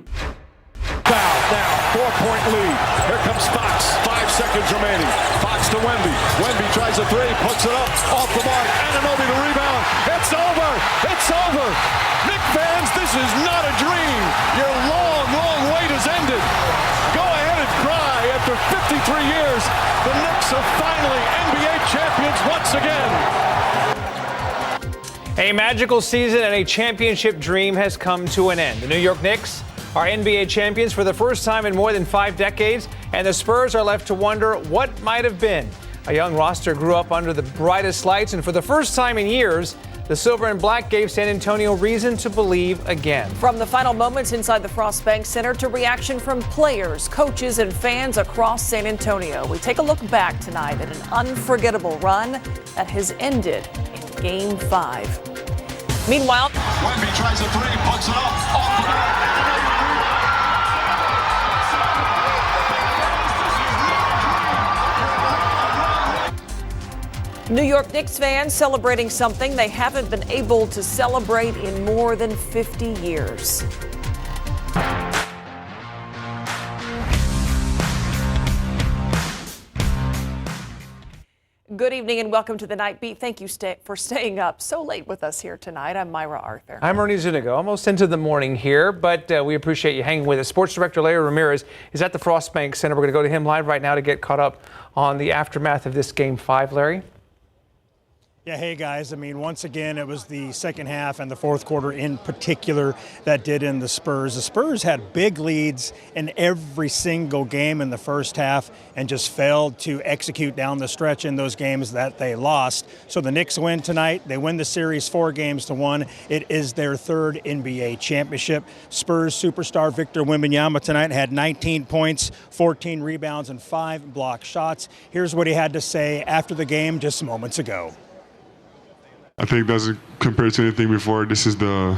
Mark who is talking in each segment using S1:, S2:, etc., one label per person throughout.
S1: Foul now, 4-point lead. Here comes Fox, 5 seconds remaining. Fox to Wemby. Wemby tries a three, puts it up, off the mark. Anunoby to rebound. It's over. It's over. Knicks fans, this is not a dream. Your long, long wait has ended. Go ahead and cry. After 53 years, the Knicks are finally NBA champions once again.
S2: A magical season and a championship dream has come to an end. The New York Knicks are NBA champions for the first time in more than 5 decades, and the Spurs are left to wonder what might have been. A young roster grew up under the brightest lights, and for the first time in years, the Silver and Black gave San Antonio reason to believe again.
S3: From the final moments inside the Frost Bank Center to reaction from players, coaches, and fans across San Antonio, we take a look back tonight at an unforgettable run that has ended in Game 5. Meanwhile,
S1: Wemby tries a three, puts it up, off the mark.
S3: New York Knicks fans celebrating something they haven't been able to celebrate in more than 50 years. Good evening and welcome to the Night Beat. Thank you for staying up so late with us here tonight. I'm Myra Arthur.
S2: I'm Ernie Zuniga, almost into the morning here, but we appreciate you hanging with us. Sports Director Larry Ramirez is at the Frost Bank Center. We're going to go to him live right now to get caught up on the aftermath of this Game 5. Larry?
S4: Yeah, hey guys, I mean, once again, it was the second half and the fourth quarter in particular that did in the Spurs. The Spurs had big leads in every single game in the first half and just failed to execute down the stretch in those games that they lost. So the Knicks win tonight. They win the series 4-1. It is their third NBA championship. Spurs superstar Victor Wembanyama tonight had 19 points, 14 rebounds, and 5 block shots. Here's what he had to say after the game just moments ago.
S5: I think doesn't compare to anything before. This is the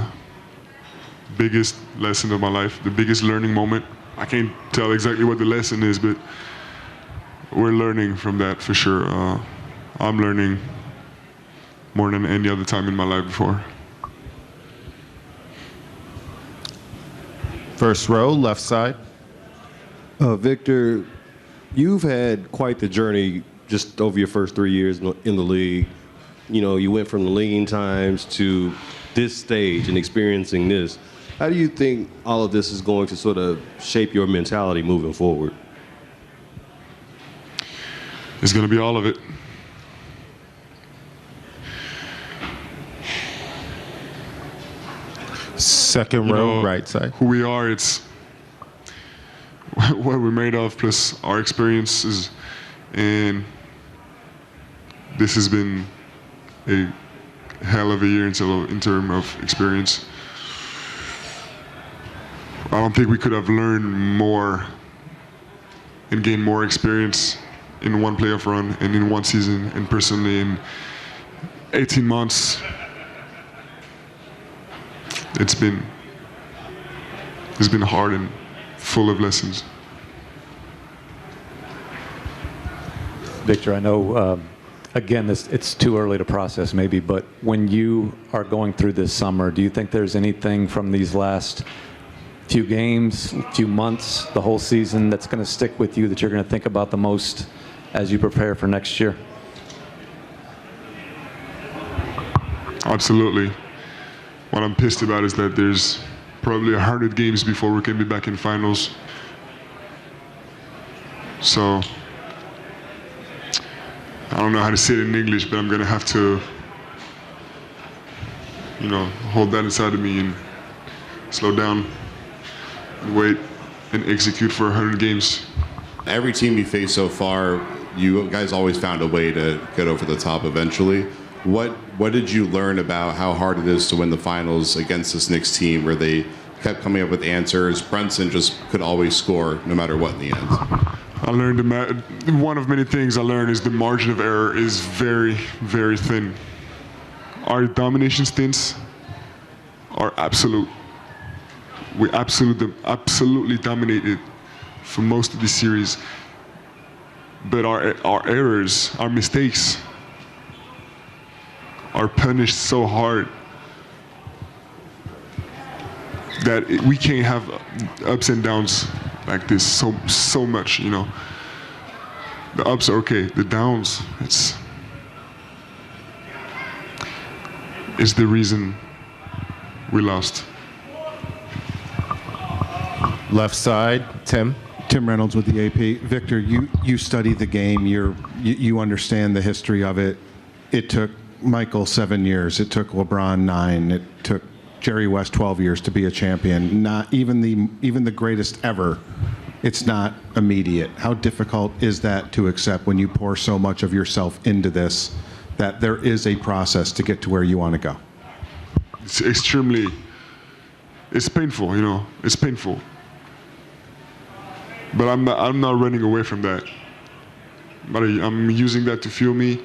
S5: biggest lesson of my life, the biggest learning moment. I can't tell exactly what the lesson is, but we're learning from that for sure. I'm learning more than any other time in my life before.
S6: First row, left side.
S7: Victor, you've had quite the journey just over your first 3 years in the league. You know, you went from the lean times to this stage and experiencing this. How do you think all of this is going to sort of shape your mentality moving forward?
S5: It's going to be all of it.
S6: Second row, right side.
S5: Who we are, it's what we're made of, plus our experiences, and this has been a hell of a year in terms of experience. I don't think we could have learned more and gained more experience in one playoff run and in one season, and personally in 18 months. It's been hard and full of lessons.
S8: Victor, I know, again, it's too early to process maybe, but when you are going through this summer, do you think there's anything from these last few games, few months, the whole season that's going to stick with you that you're going to think about the most as you prepare for next year?
S5: Absolutely. What I'm pissed about is that there's probably 100 games before we can be back in finals. So I don't know how to say it in English, but I'm gonna have to, hold that inside of me and slow down and wait and execute for 100 games.
S6: Every team you face so far, you guys always found a way to get over the top eventually. What did you learn about how hard it is to win the finals against this Knicks team where they kept coming up with answers? Brunson just could always score no matter what in the end.
S5: I learned one of many things I learned is the margin of error is very, very thin. Our domination stints are absolute. We absolutely dominated for most of the series. But our errors, our mistakes, are punished so hard that we can't have ups and downs like this so much, you know. The ups are okay, the downs, it's the reason we lost.
S9: Left side, Tim.
S10: Tim Reynolds with the AP. Victor, you study the game. You understand the history of it. It took Michael 7 years. It took LeBron 9. It took Jerry West 12 years to be a champion. Not even the greatest ever. It's not immediate. How difficult is that to accept when you pour so much of yourself into this, that there is a process to get to where you want to go?
S5: It's painful, you know. It's painful. But I'm not running away from that. But I'm using that to fuel me.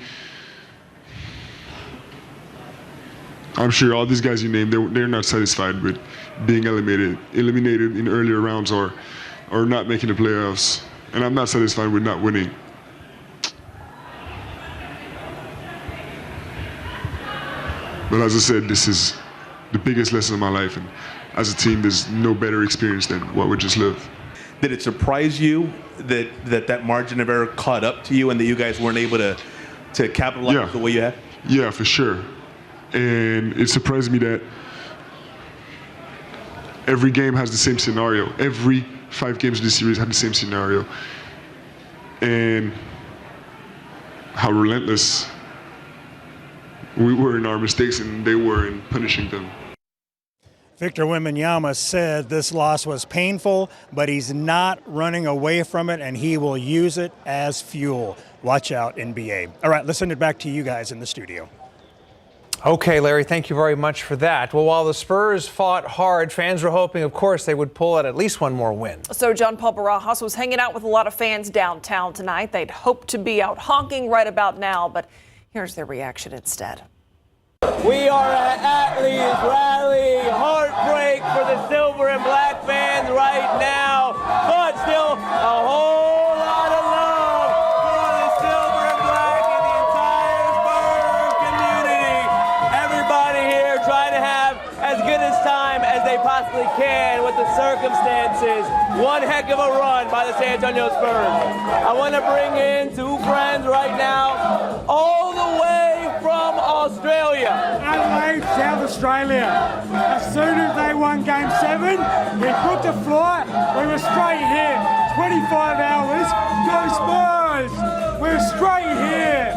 S5: I'm sure all these guys you named, they're not satisfied with being eliminated in earlier rounds or not making the playoffs. And I'm not satisfied with not winning. But as I said, this is the biggest lesson of my life. And as a team, there's no better experience than what we just lived.
S11: Did it surprise you that margin of error caught up to you and that you guys weren't able to capitalize the way you have?
S5: Yeah, for sure. And it surprised me that every game has the same scenario. Every 5 games of this series had the same scenario. And how relentless we were in our mistakes and they were in punishing them.
S4: Victor Wembanyama said this loss was painful, but he's not running away from it, and he will use it as fuel. Watch out, NBA. All right, let's send it back to you guys in the studio.
S2: Okay, Larry, thank you very much for that. Well, while the Spurs fought hard, fans were hoping, of course, they would pull out at least one more win.
S3: So John Paul Barajas was hanging out with a lot of fans downtown tonight. They'd hoped to be out honking right about now, but here's their reaction instead.
S12: We are at Atlee's rally. Heartbreak for the silver and black fans right now, but still a whole lot of love for the silver and black and the entire Spurs community. Everybody here trying to have as good a time as they possibly can with the circumstances. One heck of a run by the San Antonio Spurs. I want to bring in 2 friends right now, all the way from Australia.
S13: Adelaide, South Australia. As soon as they won Game 7, we booked a flight. We were straight here. 25 hours. Go Spurs! We're straight here.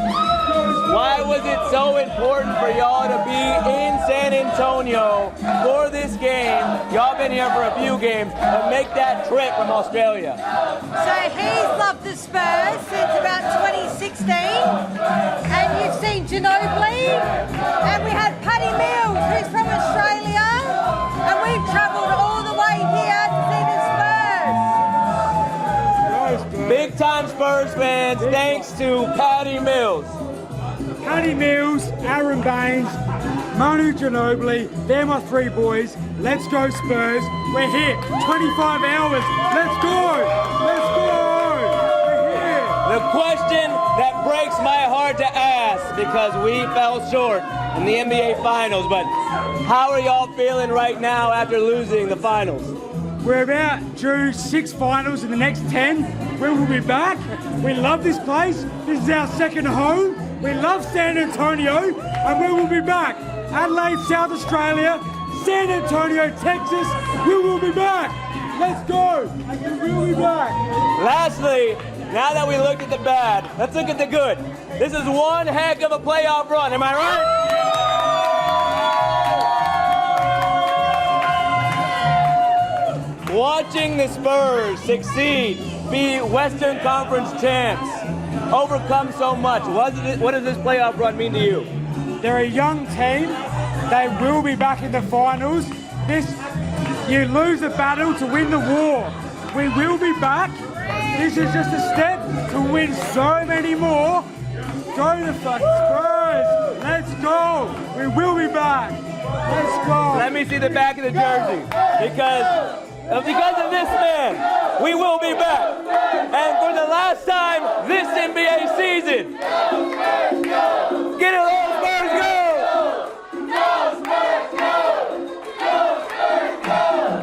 S12: Why was it so important for y'all to be in San Antonio for this game? Y'all been here for a few games, and make that trip from Australia.
S14: So he's loved the Spurs since about 2016, and you've seen Ginobili, and we had Paddy Mills, who's from Australia, and we've travelled all the way here to see the Spurs.
S12: Big time Spurs fans, thanks to Paddy Mills.
S13: Paddy Mills, Aaron Baines, Manu Ginobili, they're my 3 boys. Let's go Spurs. We're here. 25 hours. Let's go. Let's go. We're here.
S12: The question that breaks my heart to ask, because we fell short in the NBA Finals, but how are y'all feeling right now after losing the Finals?
S13: We're about due 6 finals in the next 10. We will be back. We love this place. This is our second home. We love San Antonio, and we will be back. Adelaide, South Australia, San Antonio, Texas, we will be back. Let's go, and we will be back.
S12: Lastly, now that we looked at the bad, let's look at the good. This is one heck of a playoff run, am I right? Watching the Spurs succeed, be Western Conference champs, overcome so much. What does this playoff run mean to you?
S13: They're a young team. They will be back in the finals. You lose the battle to win the war. We will be back. This is just a step to win so many more. Go the fucking Spurs. Let's go. We will be back. Let's go.
S12: Let me see the back of the jersey. Because of this man, we will be back. And for the last time this NBA season, get it all, Spurs, go! Go, Spurs, go! Go, Spurs, go!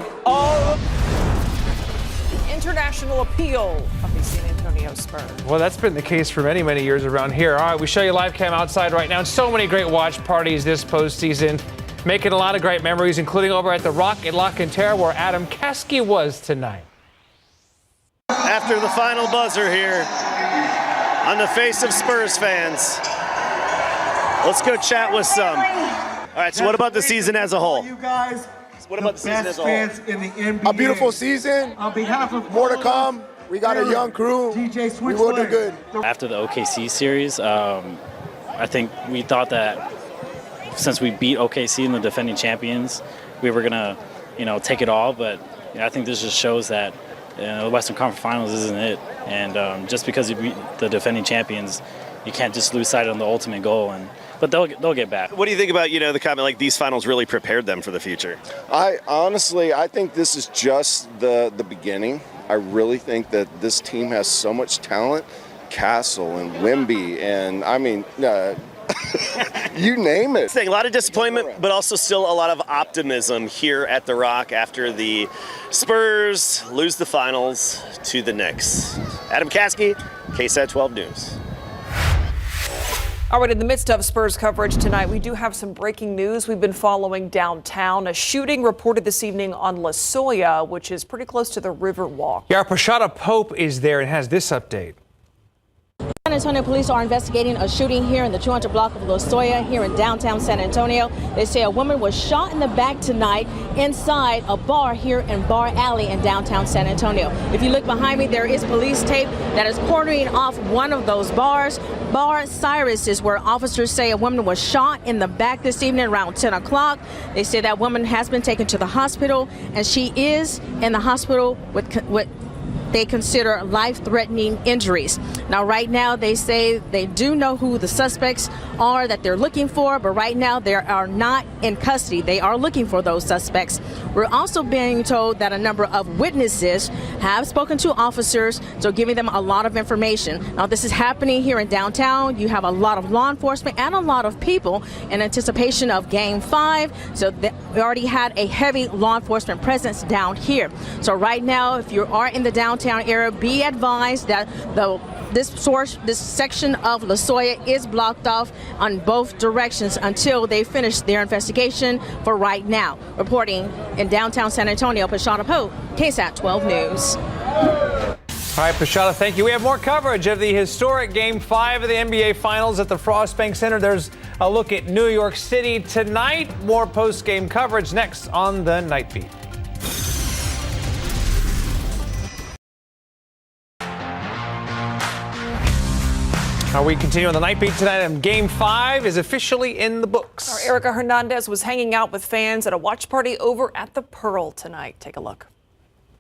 S3: appeal of the San Antonio Spurs.
S2: Well, that's been the case for many, many years around here. All right, we show you live cam outside right now. So many great watch parties this postseason, making a lot of great memories, including over at the Rock in La Cantera, where Adam Caskey was tonight.
S15: After the final buzzer here, on the face of Spurs fans, let's go chat with some. All right, so what about the season as a whole?
S16: You guys,
S15: what about the season as a whole?
S16: fans in the NBA.
S17: A beautiful season.
S16: On behalf of
S17: more to come. We got a young crew. We will do good.
S18: After the OKC series, I think we thought that since we beat OKC and the defending champions, we were gonna, take it all. But I think this just shows that the Western Conference Finals isn't it. And just because you beat the defending champions, you can't just lose sight on the ultimate goal. But they'll get back.
S15: What do you think about, the comment like these finals really prepared them for the future?
S17: I think this is just the beginning. I really think that this team has so much talent. Castle and Wemby and you name it.
S15: A lot of disappointment, but also still a lot of optimism here at the Rock after the Spurs lose the finals to the Knicks. Adam Caskey, KSAT-12 News.
S3: All right, in the midst of Spurs coverage tonight, we do have some breaking news. We've been following downtown. A shooting reported this evening on La Jolla, which is pretty close to the Riverwalk.
S2: Yeah, Prashada Pope is there and has this update.
S19: San Antonio police are investigating a shooting here in the 200 block of La Jolla here in downtown San Antonio. They say a woman was shot in the back tonight inside a bar here in Bar Alley in downtown San Antonio. If you look behind me, there is police tape that is cornering off one of those bars. Bar Cyrus is where officers say a woman was shot in the back this evening around 10 o'clock. They say that woman has been taken to the hospital and she is in the hospital with they consider life-threatening injuries. Now, right now, they say they do know who the suspects are that they're looking for, but right now they are not in custody. They are looking for those suspects. We're also being told that a number of witnesses have spoken to officers, so giving them a lot of information. Now, this is happening here in downtown. You have a lot of law enforcement and a lot of people in anticipation of Game 5, so we already had a heavy law enforcement presence down here. So right now, if you are in the downtown area, be advised that this section of La Jolla is blocked off on both directions until they finish their investigation for right now. Reporting in downtown San Antonio, Prashada Pope, KSAT-12 News.
S2: All right, Prashada, thank you. We have more coverage of the historic Game 5 of the NBA Finals at the Frost Bank Center. There's a look at New York City tonight. More post-game coverage next on the Night Beat. We continue on the Night Beat tonight, and Game 5 is officially in the books.
S3: Our Erica Hernandez was hanging out with fans at a watch party over at the Pearl tonight. Take a look.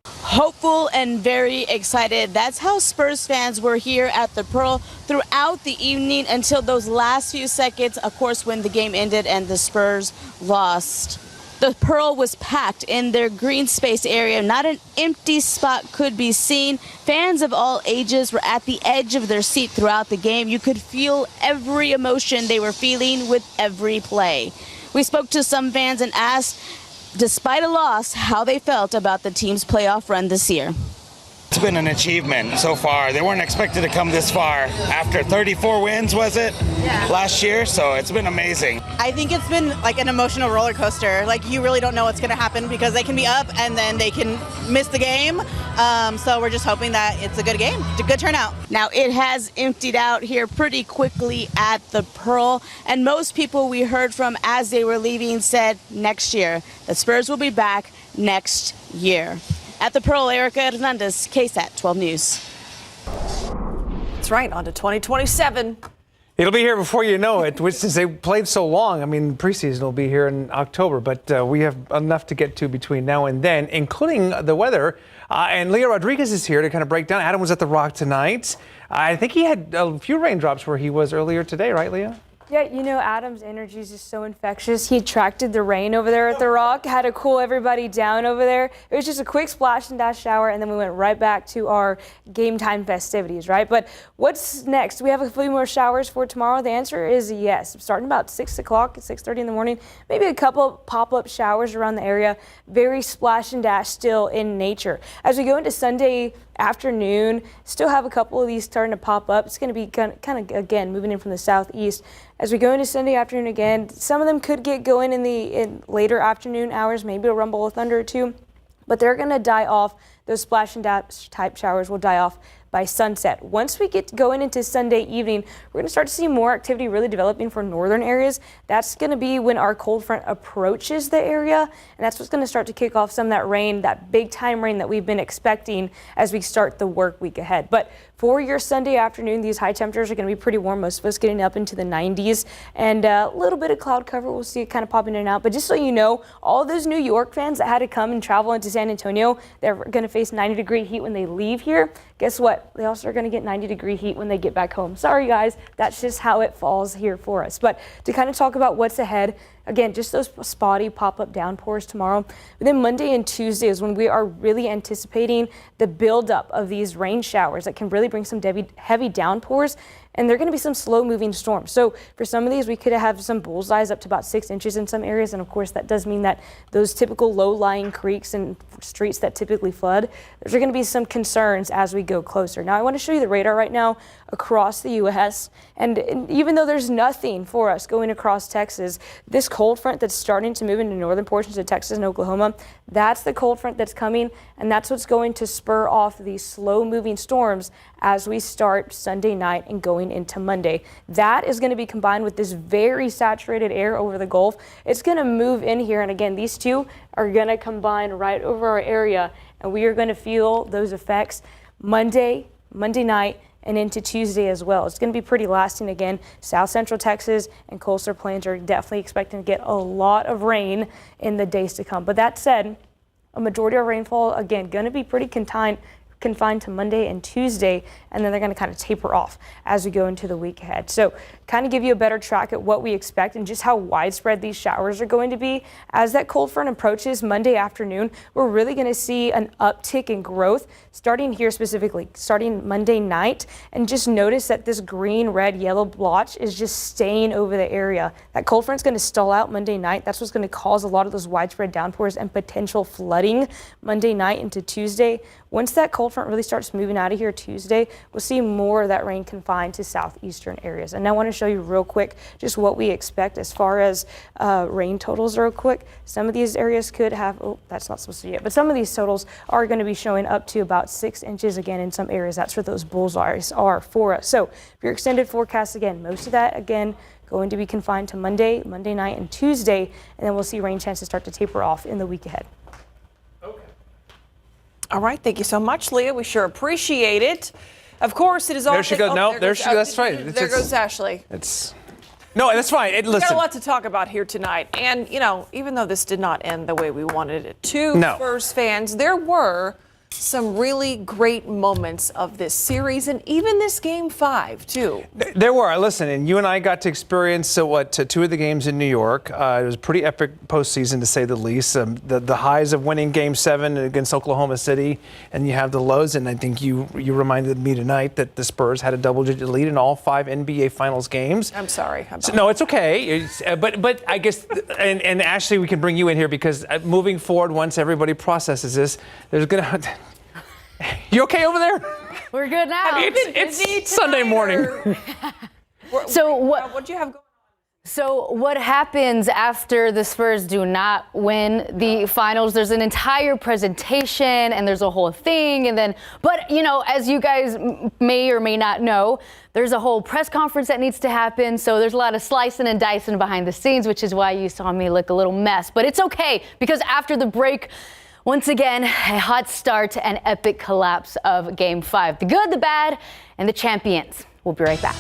S20: Hopeful and very excited. That's how Spurs fans were here at the Pearl throughout the evening until those last few seconds, of course, when the game ended and the Spurs lost. The Pearl was packed in their green space area. Not an empty spot could be seen. Fans of all ages were at the edge of their seat throughout the game. You could feel every emotion they were feeling with every play. We spoke to some fans and asked, despite a loss, how they felt about the team's playoff run this year.
S21: It's been an achievement so far. They weren't expected to come this far after 34 wins, was it? Yeah. Last year, so it's been amazing.
S22: I think it's been like an emotional roller coaster. Like you really don't know what's going to happen because they can be up and then they can miss the game. So we're just hoping that it's a good game, it's a good turnout.
S20: Now it has emptied out here pretty quickly at the Pearl, and most people we heard from as they were leaving said next year. The Spurs will be back next year. At the Pearl, Erica Hernandez, KSAT-12 News.
S3: That's right, on to 2027.
S2: It'll be here before you know it, which since they played so long. I mean, preseason will be here in October, but we have enough to get to between now and then, including the weather. And Leah Rodriguez is here to kind of break down. Adam was at the Rock tonight. I think he had a few raindrops where he was earlier today, right, Leah?
S1: Yeah, you know, Adam's energy is just so infectious. He attracted the rain over there at the Rock, had to cool everybody down over there. It was just a quick splash and dash shower, and then we went right back to our game time festivities, right? But what's next? Do we have a few more showers for tomorrow? The answer is yes. Starting about 6 o'clock, 6:30 in the morning, maybe a couple pop-up showers around the area. Very splash and dash still in nature. As we go into Sunday afternoon, still have a couple of these starting to pop up. It's going to be kind of again moving in from the southeast. As we go into Sunday afternoon again, some of them could get going in later afternoon hours, maybe a rumble of thunder or two, but they're going to die off. Those splash and dash type showers will die off by sunset. Once we get going into Sunday evening, we're going to start to see more activity really developing for northern areas. That's going to be when our cold front approaches the area, and that's what's going to start to kick off some of that rain, that big time rain that we've been expecting as we start the work week ahead. But for your Sunday afternoon, these high temperatures are going to be pretty warm, most of us getting up into the 90s, and a little bit of cloud cover. We'll see it kind of popping in and out. But just so you know, all those New York fans that had to come and travel into San Antonio, they're going to face 90-degree heat when they leave here. Guess what? They also are going to get 90-degree heat when they get back home. Sorry, guys. That's just how it falls here for us. But to kind of talk about what's ahead, again, just those spotty pop-up downpours tomorrow. But then Monday and Tuesday is when we are really anticipating the buildup of these rain showers that can really bring some heavy downpours. And they're going to be some slow-moving storms. So for some of these, we could have some bullseyes up to about 6 inches in some areas. And of course, that does mean that those typical low-lying creeks and streets that typically flood, there's going to be some concerns as we go closer. Now, I want to show you the radar right now across the U.S. And even though there's nothing for us going across Texas, this cold front that's starting to move into northern portions of Texas and Oklahoma, that's the cold front that's coming, and that's what's going to spur off these slow-moving storms as we start Sunday night and going into Monday. That is going to be combined with this very saturated air over the Gulf. It's going to move in here, and again, these two are going to combine right over our area, and we are going to feel those effects Monday night, and into Tuesday as well. It's going to be pretty lasting again. South Central Texas and coastal plains are definitely expecting to get a lot of rain in the days to come. But that said, a majority of rainfall, again, going to be pretty confined to Monday and Tuesday, and then they're going to kind of taper off as we go into the week ahead. So kind of give you a better track at what we expect and just how widespread these showers are going to be. As that cold front approaches Monday afternoon, we're really going to see an uptick in growth starting here specifically, starting Monday night. And just notice that this green, red, yellow blotch is just staying over the area. That cold front's going to stall out Monday night. That's what's going to cause a lot of those widespread downpours and potential flooding Monday night into Tuesday. Once that cold front really starts moving out of here Tuesday, we'll see more of that rain confined to southeastern areas. And I want to show you real quick just what we expect as far as rain totals real quick. Some of these areas could have, oh, that's not supposed to be it, but some of these totals are going to be showing up to about 6 inches again in some areas. That's where those bullseyes are for us. So if your extended forecast, again, most of that, again, going to be confined to Monday night, and Tuesday, and then we'll see rain chances start to taper off in the week ahead.
S3: All right, thank you so much, Leah. We sure appreciate it. Of course, it is all.
S2: There she goes. No, there she goes. That's right.
S3: There goes Ashley.
S2: No, that's fine.
S3: We got a lot to talk about here tonight, and you know, even though this did not end the way we wanted it to, Spurs fans, there were some really great moments of this series and even this Game 5, too.
S2: There were. Listen, and you and I got to experience two of the games in New York. It was a pretty epic postseason, to say the least. The highs of winning Game 7 against Oklahoma City, and you have the lows. And I think you reminded me tonight that the Spurs had a double-digit lead in all 5 NBA Finals games.
S3: I'm sorry.
S2: No, it's okay. But I guess, and Ashley, we can bring you in here because moving forward, once everybody processes this, there's going to... You okay over there?
S16: We're good now.
S2: It's Sunday morning.
S16: So
S3: what do you have going on?
S16: So what happens after the Spurs do not win the finals? There's an entire presentation and there's a whole thing, and then, but you know, as you guys may or may not know, there's a whole press conference that needs to happen. So there's a lot of slicing and dicing behind the scenes, which is why you saw me look a little mess. But it's okay, because after the break, once again, a hot start and epic collapse of Game 5. The good, the bad, and the champions. We'll be right back.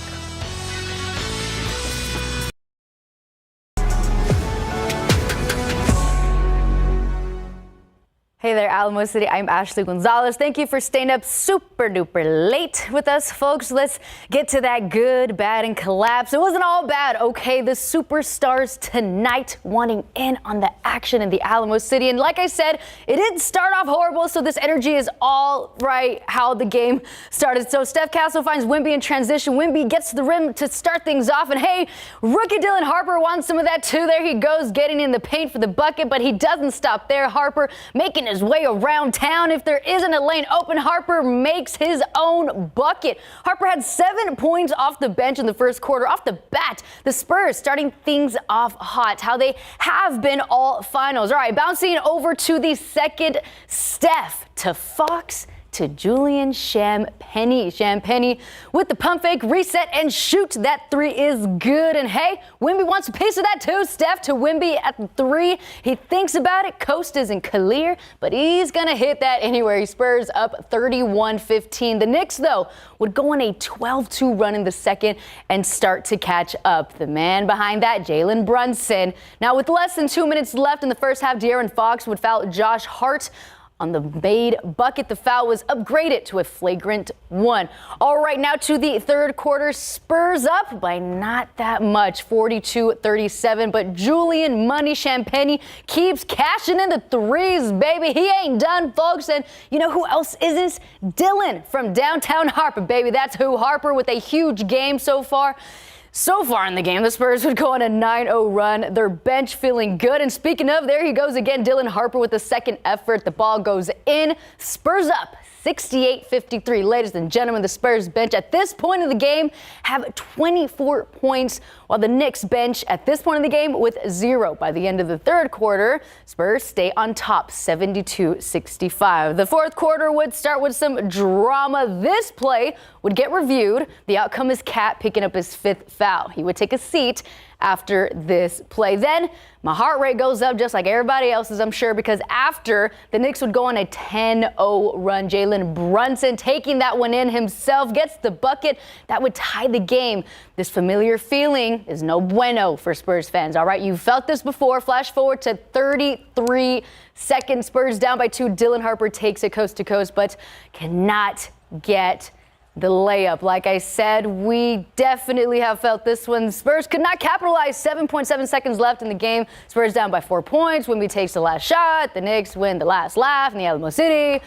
S16: Hey Hey there, Alamo City. I'm Ashley Gonzalez. Thank you for staying up super duper late with us, folks. Let's get to that good, bad, and collapse. It wasn't all bad, okay? The superstars tonight wanting in on the action in the Alamo City. And like I said, it didn't start off horrible, so this energy is all right how the game started. So Steph Castle finds Wemby in transition. Wemby gets to the rim to start things off. And hey, rookie Dylan Harper wants some of that too. There he goes, getting in the paint for the bucket, but he doesn't stop there. Harper making his way around town. If there isn't a lane open, Harper makes his own bucket. Harper had 7 points off the bench in the first quarter. Off the bat, the Spurs starting things off hot, how they have been all finals. All right, bouncing over to the second, Steph to Fox to Julian Champagnie. Champagnie with the pump fake, reset, and shoot. That three is good. And hey, Wemby wants a piece of that too. Steph to Wemby at the three. He thinks about it. Coast isn't clear, but he's going to hit that anywhere. Spurs up 31-15. The Knicks, though, would go on a 12-2 run in the second and start to catch up. The man behind that, Jalen Brunson. Now, with less than 2 minutes left in the first half, De'Aaron Fox would foul Josh Hart on the made bucket. The foul was upgraded to a flagrant 1. All right, now to the third quarter. Spurs up by not that much, 42-37. But Julian Money Champagnie keeps cashing in the threes, baby. He ain't done, folks. And you know who else isn't? Dylan from downtown Harper, baby. That's who. Harper with a huge game so far. So far in the game, the Spurs would go on a 9-0 run. Their bench feeling good. And speaking of, there he goes again, Dylan Harper with the second effort. The ball goes in. Spurs up 68-53. Ladies and gentlemen, the Spurs bench at this point of the game have 24 points, while the Knicks bench at this point of the game with 0. By the end of the third quarter, Spurs stay on top 72-65. The fourth quarter would start with some drama. This play would get reviewed. The outcome is Cat picking up his 5th foul. He would take a seat after this play. Then my heart rate goes up just like everybody else's, I'm sure, because after the Knicks would go on a 10-0 run, Jalen Brunson taking that one in himself gets the bucket that would tie the game. This familiar feeling is no bueno for Spurs fans. All right, you've felt this before. Flash forward to 33 seconds. Spurs down by 2. Dylan Harper takes it coast to coast, but cannot get the layup. Like I said, we definitely have felt this one. Spurs could not capitalize. 7.7 seconds left in the game. Spurs down by 4 points. Wemby takes the last shot. The Knicks win the last laugh in the Alamo City,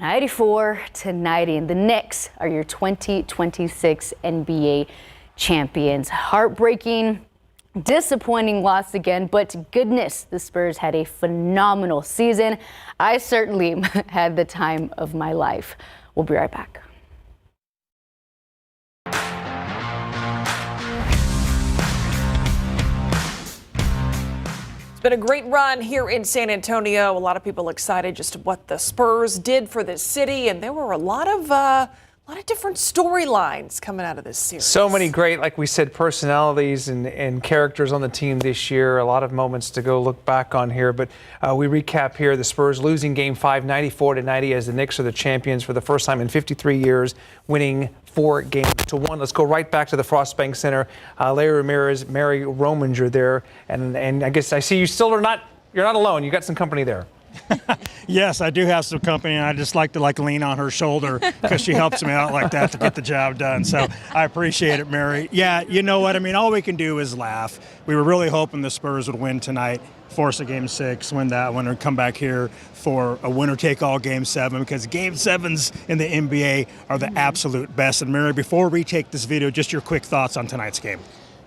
S16: 94-90. And the Knicks are your 2026 NBA champions. Heartbreaking, disappointing loss again, but goodness, the Spurs had a phenomenal season. I certainly had the time of my life. We'll be right back.
S3: It's been a great run here in San Antonio. A lot of people excited just what the Spurs did for this city, and there were a lot of different storylines coming out of this series.
S2: So many great, like we said, personalities and characters on the team this year. A lot of moments to go look back on here. But we recap here: the Spurs losing Game 5, 94-90, as the Knicks are the champions for the first time in 53 years, winning 4-1. Let's go right back to the Frostbank Center. Larry Ramirez, Mary Rominger there, and I guess I see you're not alone. You got some company there.
S4: Yes, I do have some company, and I just like to lean on her shoulder because she helps me out like that to get the job done. So I appreciate it, Mary. Yeah, you know what? I mean, all we can do is laugh. We were really hoping the Spurs would win tonight, force a Game 6, win that one, and come back here for a winner-take-all Game 7, because Game 7s in the NBA are the absolute best. And Mary, before we take this video, just your quick thoughts on tonight's game.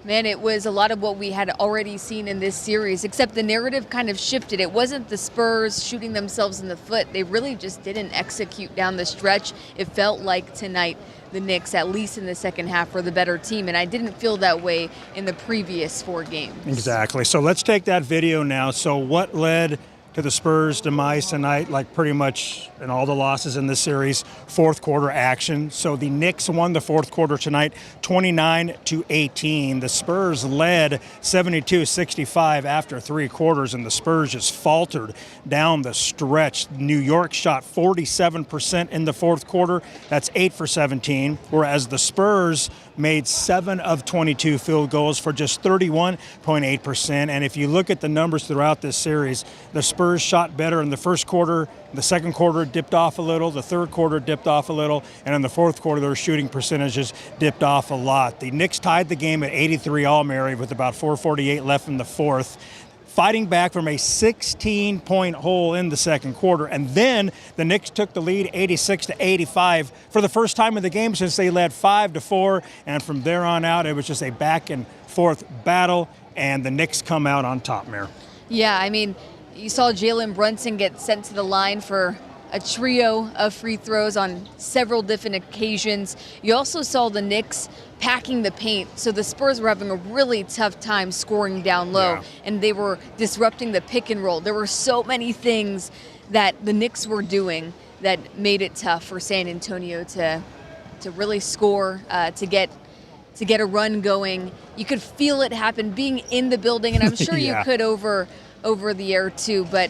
S7: Man, it was a lot of what we had already seen in this series, except the narrative kind of shifted. It wasn't the Spurs shooting themselves in the foot. They really just didn't execute down the stretch. It felt like tonight the Knicks, at least in the second half, were the better team, and I didn't feel that way in the previous 4 games.
S4: Exactly. So let's take that video now. So what led to the Spurs' demise tonight, like pretty much in all the losses in this series, fourth quarter action. So the Knicks won the fourth quarter tonight, 29-18. The Spurs led 72-65 after 3 quarters, and the Spurs just faltered down the stretch. New York shot 47% in the fourth quarter. That's 8 for 17, whereas the Spurs made 7 of 22 field goals for just 31.8%. And if you look at the numbers throughout this series, the Spurs shot better in the first quarter. The second quarter dipped off a little. The third quarter dipped off a little. And in the fourth quarter, their shooting percentages dipped off a lot. The Knicks tied the game at 83 all, Mary, with about 4:48 left in the fourth, fighting back from a 16-point hole in the second quarter. And then the Knicks took the lead 86-85 for the first time in the game since they led 5-4. And from there on out, it was just a back and forth battle. And the Knicks come out on top, Mary.
S7: Yeah, I mean, you saw Jalen Brunson get sent to the line for a trio of free throws on several different occasions. You also saw the Knicks packing the paint, so the Spurs were having a really tough time scoring down low, and they were disrupting the pick and roll. There were so many things that the Knicks were doing that made it tough for San Antonio to really score, to get a run going. You could feel it happen being in the building, and I'm sure you could over the air too, but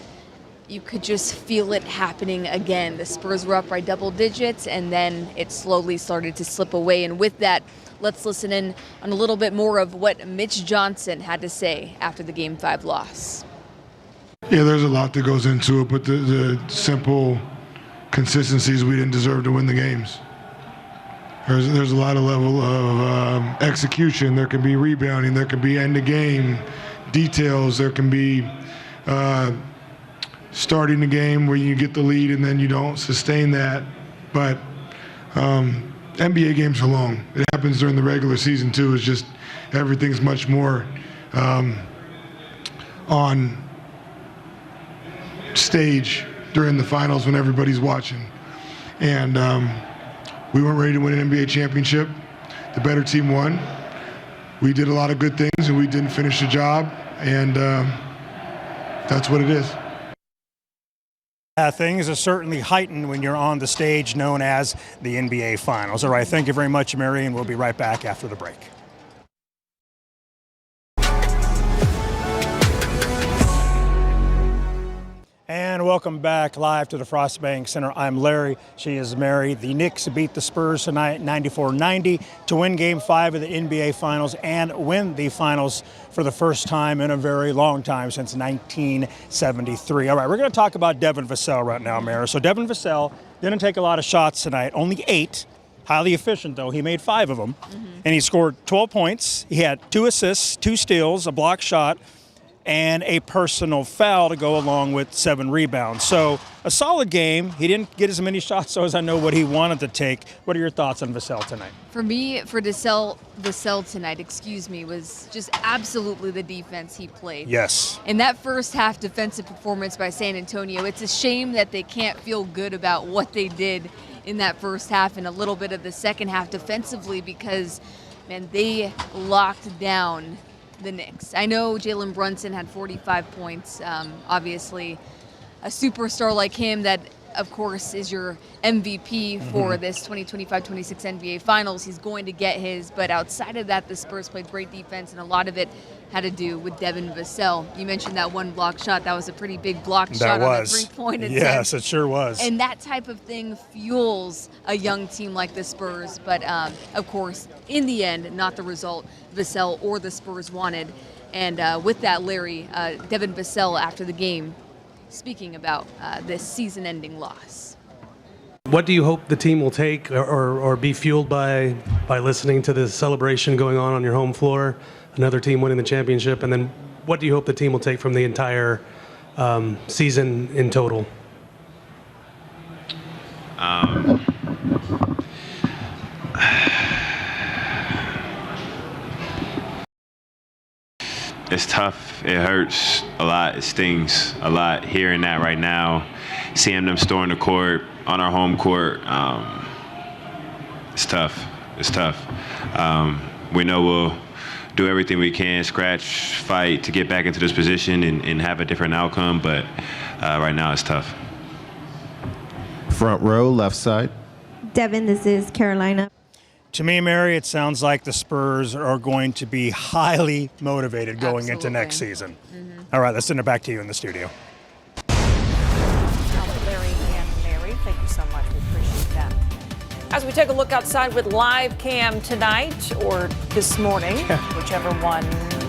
S7: you could just feel it happening again. The Spurs were up by double digits, and then it slowly started to slip away. And with that, let's listen in on a little bit more of what Mitch Johnson had to say after the Game 5 loss.
S6: Yeah, there's a lot that goes into it, but the simple consistency is we didn't deserve to win the games. There's a lot of level of execution. There can be rebounding. There can be end of game details. There can be starting the game where you get the lead and then you don't sustain that. But NBA games are long. It happens during the regular season too. It's just everything's much more on stage during the finals when everybody's watching. And we weren't ready to win an NBA championship. The better team won. We did a lot of good things and we didn't finish the job, and that's what it is.
S4: Things are certainly heightened when you're on the stage known as the NBA Finals. All right, thank you very much, Mary, and we'll be right back after the break. And welcome back live to the Frostbank Center. I'm Larry. She is Mary. The Knicks beat the Spurs tonight 94-90 to win Game 5 of the NBA Finals and win the Finals for the first time in a very long time, since 1973. All right, we're going to talk about Devin Vassell right now, Mary. So Devin Vassell didn't take a lot of shots tonight, only 8. Highly efficient, though. He made 5 of them. And he scored 12 points. He had 2 assists, 2 steals, a block shot, and a personal foul to go along with 7 rebounds. So a solid game. He didn't get as many shots as I know what he wanted to take. What are your thoughts on Vassell tonight?
S7: For me, for Vassell tonight, was just absolutely the defense he played.
S4: Yes.
S7: In that first half defensive performance by San Antonio, it's a shame that they can't feel good about what they did in that first half and a little bit of the second half defensively, because, man, they locked down the Knicks. I know Jalen Brunson had 45 points. Obviously, a superstar like him that, of course, is your MVP for this 2025-26 NBA Finals. He's going to get his. But outside of that, the Spurs played great defense, and a lot of it had to do with Devin Vassell. You mentioned that one block shot. That was a pretty big block shot on a three-point attempt.
S4: Yes, it sure was.
S7: And that type of thing fuels a young team like the Spurs. But, of course, in the end, not the result Vassell or the Spurs wanted. And with that, Larry, Devin Vassell, after the game, speaking about this season-ending loss.
S8: What do you hope the team will take or be fueled by listening to this celebration going on your home floor, another team winning the championship, and then what do you hope the team will take from the entire season in total?
S23: It's tough. It hurts a lot. It stings a lot hearing that right now, seeing them storm the court on our home court. It's tough. It's tough. We know we'll do everything we can, scratch, fight to get back into this position and have a different outcome, but right now it's tough.
S9: Front row, left side.
S24: Devin, this is Carolina.
S4: To me, Mary, it sounds like the Spurs are going to be highly motivated going into next season. All right, let's send it back to you in the studio.
S3: Larry and Mary, thank you so much. We appreciate that. As we take a look outside with live cam tonight or this morning, whichever one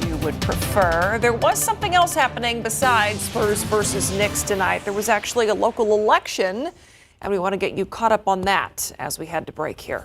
S3: you would prefer, there was something else happening besides Spurs versus Knicks tonight. There was actually a local election, and we want to get you caught up on that as we head to break here.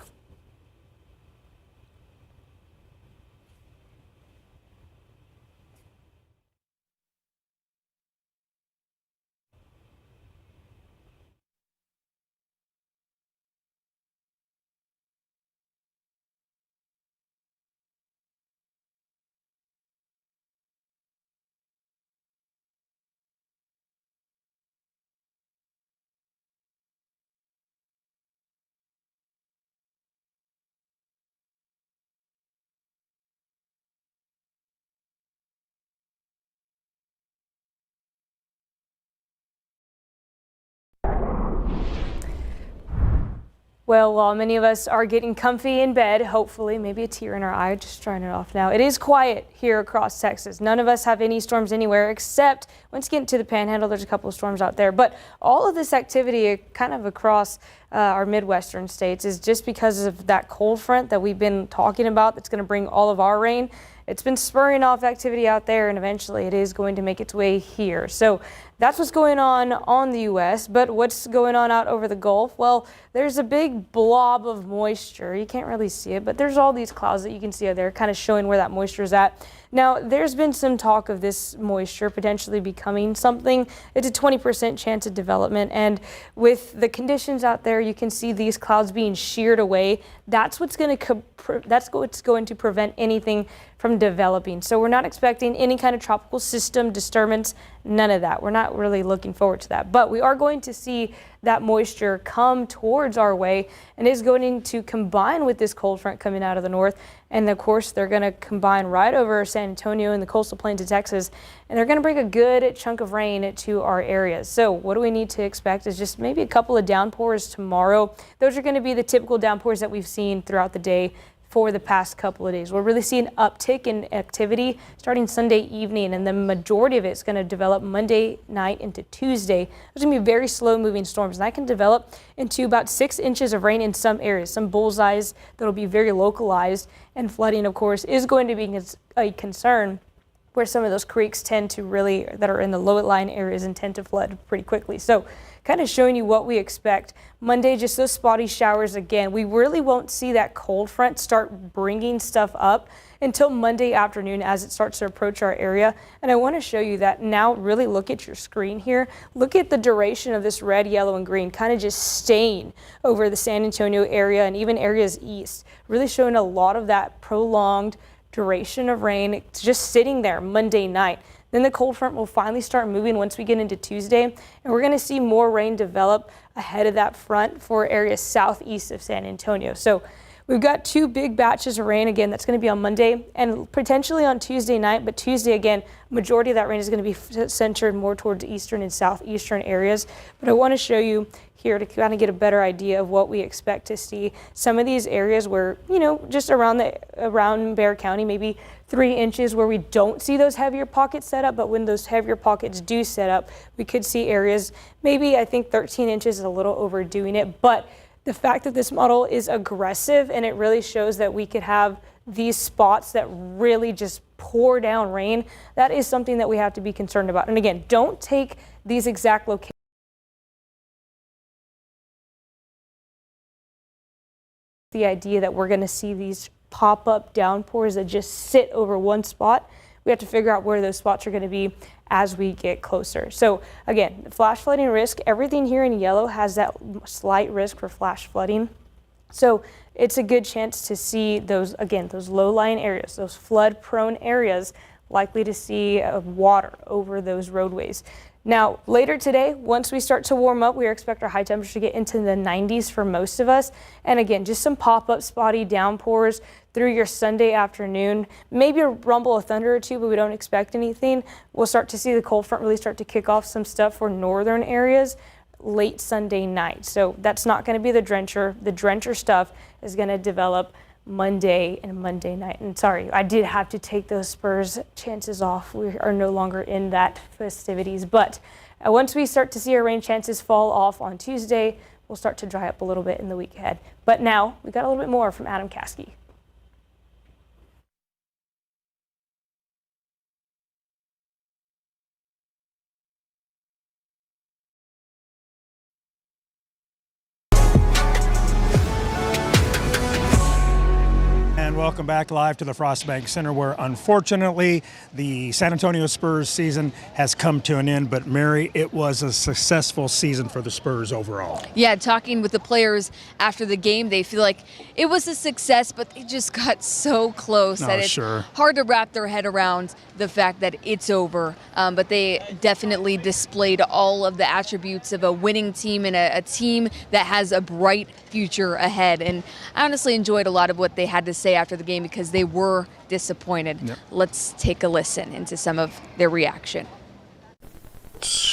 S1: Well, while many of us are getting comfy in bed, hopefully, maybe a tear in our eye, just trying it off now. It is quiet here across Texas. None of us have any storms anywhere except once you get into the Panhandle, there's a couple of storms out there. But all of this activity kind of across our Midwestern states is just because of that cold front that we've been talking about that's going to bring all of our rain. It's been spurring off activity out there, and eventually it is going to make its way here. So that's what's going on the U.S., but what's going on out over the Gulf? Well, there's a big blob of moisture. You can't really see it, but there's all these clouds that you can see out there kind of showing where that moisture is at. Now, there's been some talk of this moisture potentially becoming something. It's a 20% chance of development, and with the conditions out there, you can see these clouds being sheared away. That's what's going to prevent anything from developing. So we're not expecting any kind of tropical system disturbance, none of that. We're not really looking forward to that, but we are going to see that moisture come towards our way and is going to combine with this cold front coming out of the north. And of course, they're going to combine right over San Antonio and the coastal plains of Texas, and they're going to bring a good chunk of rain to our areas. So what do we need to expect is just maybe a couple of downpours tomorrow. Those are going to be the typical downpours that we've seen throughout the day for the past couple of days. We'll really see an uptick in activity starting Sunday evening, and the majority of it's going to develop Monday night into Tuesday. There's going to be very slow moving storms, and that can develop into about 6 inches of rain in some areas, some bullseyes that'll be very localized, and flooding, of course, is going to be a concern where some of those creeks tend to really, that are in the low-lying areas, and tend to flood pretty quickly. So kind of showing you what we expect. Monday, just those spotty showers again. We really won't see that cold front start bringing stuff up until Monday afternoon as it starts to approach our area. And I want to show you that now. Really look at your screen here. Look at the duration of this red, yellow, and green kind of just staying over the San Antonio area and even areas east. Really showing a lot of that prolonged duration of rain. It's just sitting there Monday night. Then the cold front will finally start moving once we get into Tuesday, and we're going to see more rain develop ahead of that front for areas southeast of San Antonio. So we've got 2 big batches of rain again. That's going to be on Monday and potentially on Tuesday night, but Tuesday again, majority of that rain is going to be centered more towards eastern and southeastern areas. But I want to show you here to kind of get a better idea of what we expect to see. Some of these areas where, just around Bexar County, maybe 3 inches where we don't see those heavier pockets set up, but when those heavier pockets do set up, we could see areas, maybe I think 13 inches is a little overdoing it, but the fact that this model is aggressive and it really shows that we could have these spots that really just pour down rain, that is something that we have to be concerned about. And again, don't take these exact locations. The idea that we're going to see these pop-up downpours that just sit over one spot. We have to figure out where those spots are going to be as we get closer. So again, flash flooding risk, everything here in yellow has that slight risk for flash flooding. So it's a good chance to see those, again, those low-lying areas, those flood-prone areas, likely to see water over those roadways. Now, later today, once we start to warm up, we expect our high temperature to get into the 90s for most of us. And again, just some pop-up spotty downpours through your Sunday afternoon. Maybe a rumble of thunder or two, but we don't expect anything. We'll start to see the cold front really start to kick off some stuff for northern areas late Sunday night. So that's not going to be the drencher. The drencher stuff is going to develop Monday and Monday night. And sorry, I did have to take those Spurs chances off. We are no longer in that festivities. But once we start to see our rain chances fall off on Tuesday, will start to dry up a little bit in the week ahead. But now we got a little bit more from Adam Caskey.
S4: And welcome back live to the Frostbank Center, where unfortunately the San Antonio Spurs season has come to an end. But Mary, it was a successful season for the Spurs overall.
S7: Yeah, talking with the players after the game, they feel like it was a success, but they just got so close that it's hard to wrap their head around the fact that it's over. But they definitely displayed all of the attributes of a winning team and a team that has a bright future ahead. And I honestly enjoyed a lot of what they had to say after the game because they were disappointed.
S5: Yep.
S7: Let's take a listen into some of their reaction.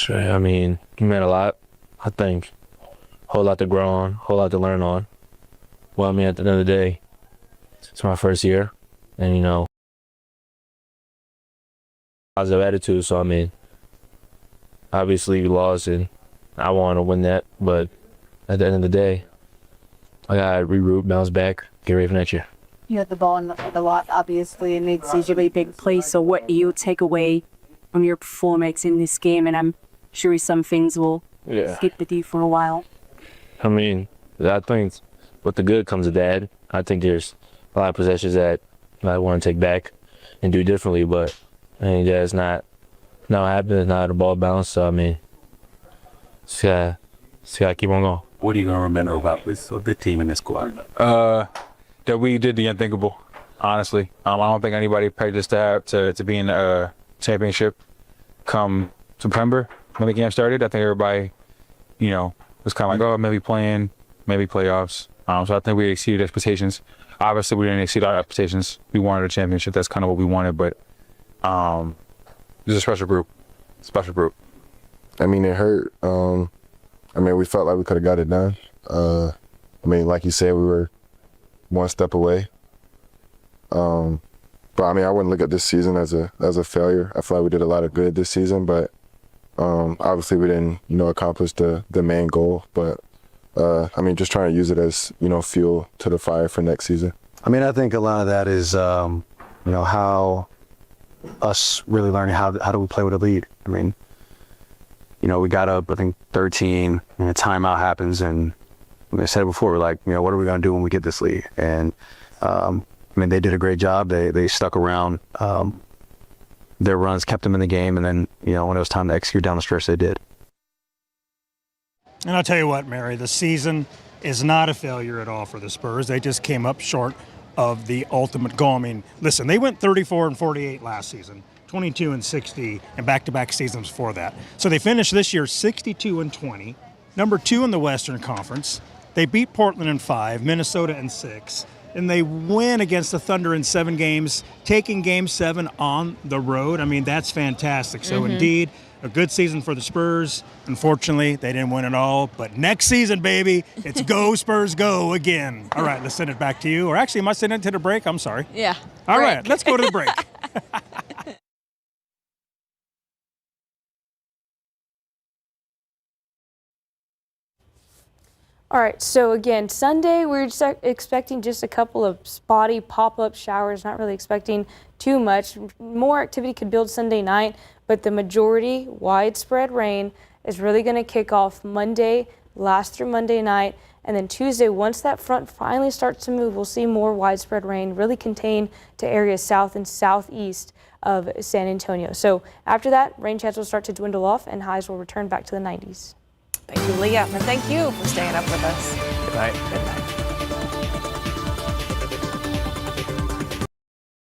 S5: I mean, you meant a lot. I think a whole lot to grow on, a whole lot to learn on. Well, I mean, at the end of the day, it's my first year, and you know, positive attitude. So I mean, obviously we lost, and I want to win that. But at the end of the day, I gotta regroup, bounce back, get ready for next year.
S10: You had the ball in the lot, obviously, and it's usually a big play. So what do you take away from your performance in this game? And I'm sure some things will stick with you for a while.
S5: I mean, I think with the good comes the bad. I think there's a lot of possessions that I want to take back and do differently, but I mean, that's not happening. It's not a ball bounce. So I mean, just gotta keep on going.
S11: What are you gonna remember about the team in this squad?
S14: That we did the unthinkable. Honestly, I don't think anybody pegged us to be in a championship come September when the game started. I think everybody, you know, was kind of like, oh, maybe playing, maybe playoffs. So I think we exceeded expectations. Obviously, we didn't exceed our expectations. We wanted a championship. That's kind of what we wanted, but it was a special group.
S25: I mean, it hurt. I mean, we felt like we could have got it done. I mean, like you said, we were one step away. But I mean, I wouldn't look at this season as a failure. I feel like we did a lot of good this season, but obviously we didn't, accomplish the main goal. But I mean, just trying to use it as, fuel to the fire for next season.
S26: I mean, I think a lot of that is, how us really learning how do we play with a lead. I mean, we got up, I think 13, and a timeout happens, and I said it before, we're like, what are we going to do when we get this lead? And I mean, they did a great job. They stuck around. Their runs kept them in the game, and then, when it was time to execute down the stretch, they did.
S4: And I'll tell you what, Mary, the season is not a failure at all for the Spurs. They just came up short of the ultimate goal. I mean, listen, they went 34-48 last season, 22-60, and back-to-back seasons before that. So they finished this year 62-20, number 2 in the Western Conference. They beat Portland in 5, Minnesota in 6, and they win against the Thunder in 7 games, taking Game 7 on the road. I mean, that's fantastic. So indeed, a good season for the Spurs. Unfortunately, they didn't win it all, but next season, baby, it's go Spurs go again. All right, let's send it back to you. Or actually, am I sending it to the break? I'm sorry.
S7: Yeah.
S4: All right, let's go to the break.
S1: All right, so again, Sunday, we're just expecting just a couple of spotty pop-up showers, not really expecting too much. More activity could build Sunday night, but the majority, widespread rain, is really going to kick off Monday, last through Monday night, and then Tuesday, once that front finally starts to move, we'll see more widespread rain really contained to areas south and southeast of San Antonio. So after that, rain chance will start to dwindle off, and highs will return back to the 90s.
S3: Thank you, Leah, and thank you for staying up with us.
S2: Good night.
S3: Good night.